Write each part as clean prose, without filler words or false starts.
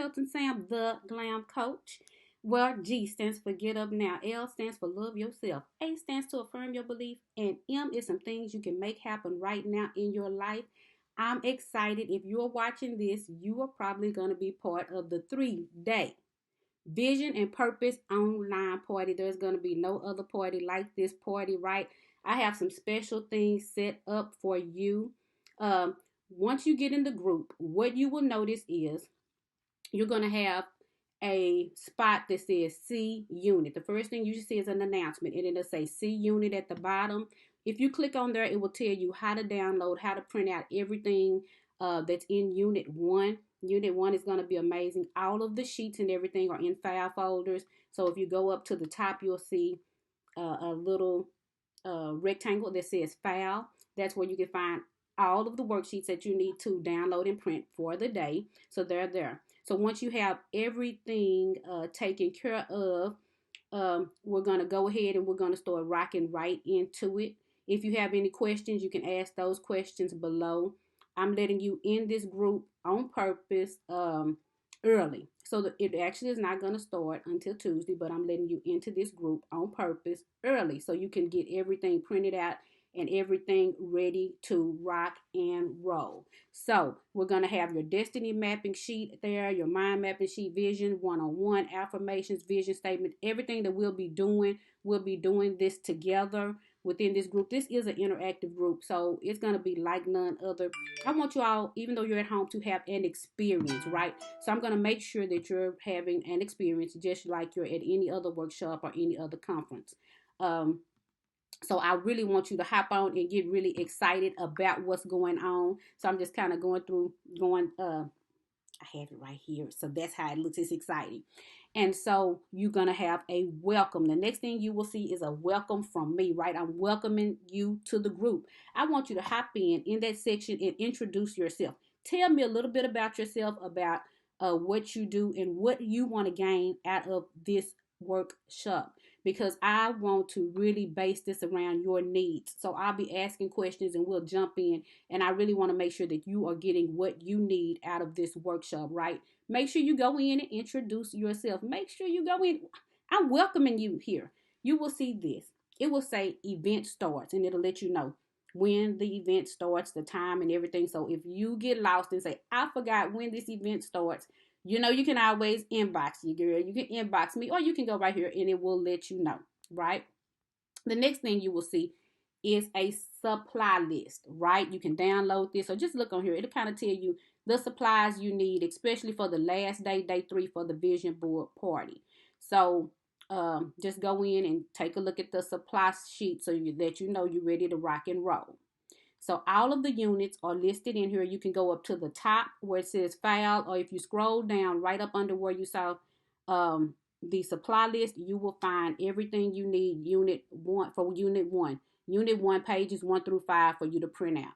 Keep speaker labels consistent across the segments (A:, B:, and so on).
A: Pelton-Sam, the Glam Coach, where G stands for Get Up Now, L stands for Love Yourself, A stands to Affirm Your Belief, and M is some things you can make happen right now in your life. I'm excited. If you're watching this, you are probably going to be part of the 3-day Vision and Purpose online party. There's going to be no other party like this party, right? I have some special things set up for you. Um, Once you get in the group, what you will notice is you're going to have a spot that says C Unit. The first thing you see is an announcement, and it'll say C Unit at the bottom. If you click on there, it will tell you how to download, how to print out everything that's in Unit 1. Unit 1 is going to be amazing. All of the sheets and everything are in file folders. So if you go up to the top, you'll see a little rectangle that says file. That's where you can find all of the worksheets that you need to download and print for the day. So they're there. So once you have everything taken care of, we're going to go ahead and we're going to start rocking right into it. If you have any questions, you can ask those questions below. I'm letting you in this group on purpose early. So that it actually is not going to start until Tuesday, but I'm letting you into this group on purpose early so you can get everything printed out and everything ready to rock and roll. So we're going to have your destiny mapping sheet there, your mind mapping sheet, vision, one-on-one, affirmations, vision statement, everything that we'll be doing this together within this group. This is an interactive group, so it's going to be like none other. I want you all, even though you're at home, to have an experience, right? So I'm going to make sure that you're having an experience just like you're at any other workshop or any other conference. So I really want you to hop on and get really excited about what's going on. So I'm just kind of I have it right here. So that's how it looks. It's exciting. And so you're going to have a welcome. The next thing you will see is a welcome from me, right? I'm welcoming you to the group. I want you to hop in that section and introduce yourself. Tell me a little bit about yourself, about what you do and what you want to gain out of this workshop, because I want to really base this around your needs. So I'll be asking questions and we'll jump in. And I really want to make sure that you are getting what you need out of this workshop, right? Make sure you go in and introduce yourself. Make sure you go in. I'm welcoming you here. You will see this. It will say event starts, and it'll let you know when the event starts, the time and everything. So if you get lost and say, I forgot when this event starts, you know, you can always inbox you, girl. You can inbox me, or you can go right here and it will let you know, right? The next thing you will see is a supply list, right? You can download this, or just look on here. It'll kind of tell you the supplies you need, especially for the last day, day 3 for the vision board party. So just go in and take a look at the supply sheet so that you know you're ready to rock and roll. So all of the units are listed in here. You can go up to the top where it says file, or if you scroll down right up under where you saw the supply list, you will find everything you need unit 1 for unit 1. Unit 1 pages 1 through 5 for you to print out.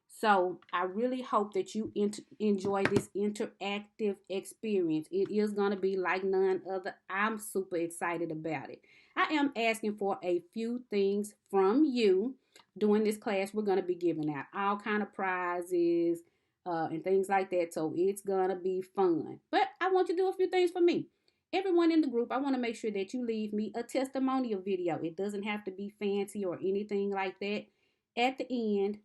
A: So I really hope that you enjoy this interactive experience. It is going to be like none other. I'm super excited about it. I am asking for a few things from you. During this class, we're going to be giving out all kind of prizes and things like that. So it's going to be fun. But I want you to do a few things for me. Everyone in the group, I want to make sure that you leave me a testimonial video. It doesn't have to be fancy or anything like that. At the end,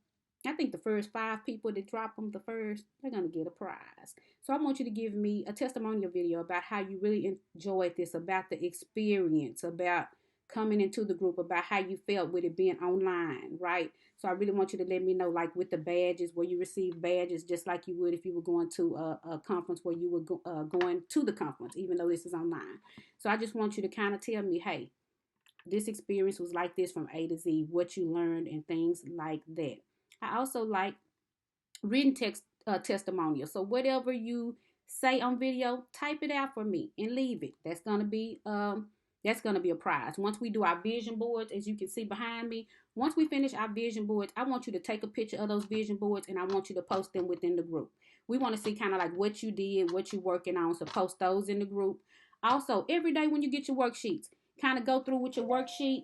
A: I think the first 5 people that drop them they're going to get a prize. So I want you to give me a testimonial video about how you really enjoyed this, about the experience, about coming into the group, about how you felt with it being online, right? So I really want you to let me know, like with the badges, where you receive badges just like you would if you were going to a conference, where you were going to the conference, even though this is online. So I just want you to kind of tell me, hey, this experience was like this from A to Z, what you learned and things like that. I also like written text testimonials. So whatever you say on video, type it out for me and leave it. That's gonna be a prize. Once we do our vision boards, as you can see behind me, once we finish our vision boards, I want you to take a picture of those vision boards and I want you to post them within the group. We want to see kind of like what you did, what you're working on. So post those in the group. Also, every day when you get your worksheets, kind of go through with your worksheets.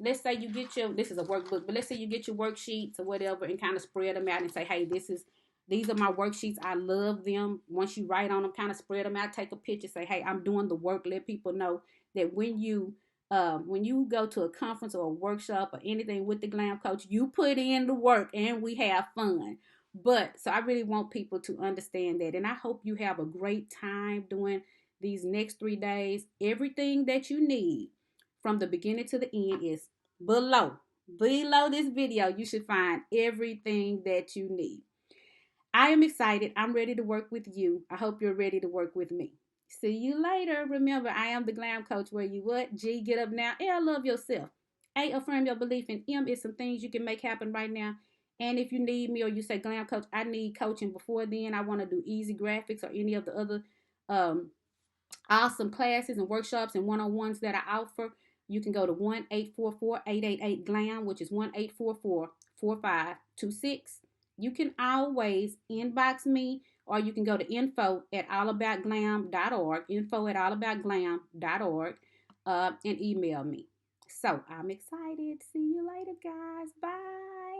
A: Let's say you get this is a workbook, but let's say you get your worksheets or whatever and kind of spread them out and say, hey, this is These are my worksheets. I love them. Once you write on them, kind of spread them out, take a picture, say, hey, I'm doing the work. Let people know that when you go to a conference or a workshop or anything with the Glam Coach, you put in the work and we have fun. But so I really want people to understand that. And I hope you have a great time doing these next 3 days. Everything that you need from the beginning to the end is below. Below this video, you should find everything that you need. I am excited. I'm ready to work with you. I hope you're ready to work with me. See you later. Remember, I am the Glam Coach. Where you what? G, get up now. L, love yourself. A, affirm your belief. And M is some things you can make happen right now. And if you need me or you say, Glam Coach, I need coaching before then. I want to do easy graphics or any of the other um, awesome classes and workshops and one-on-ones that I offer. You can go to 1-844-888-GLAM, which is 1-844-4526. You can always inbox me, or you can go to info@allaboutglam.org, info@allaboutglam.org, and email me. So I'm excited. See you later, guys. Bye.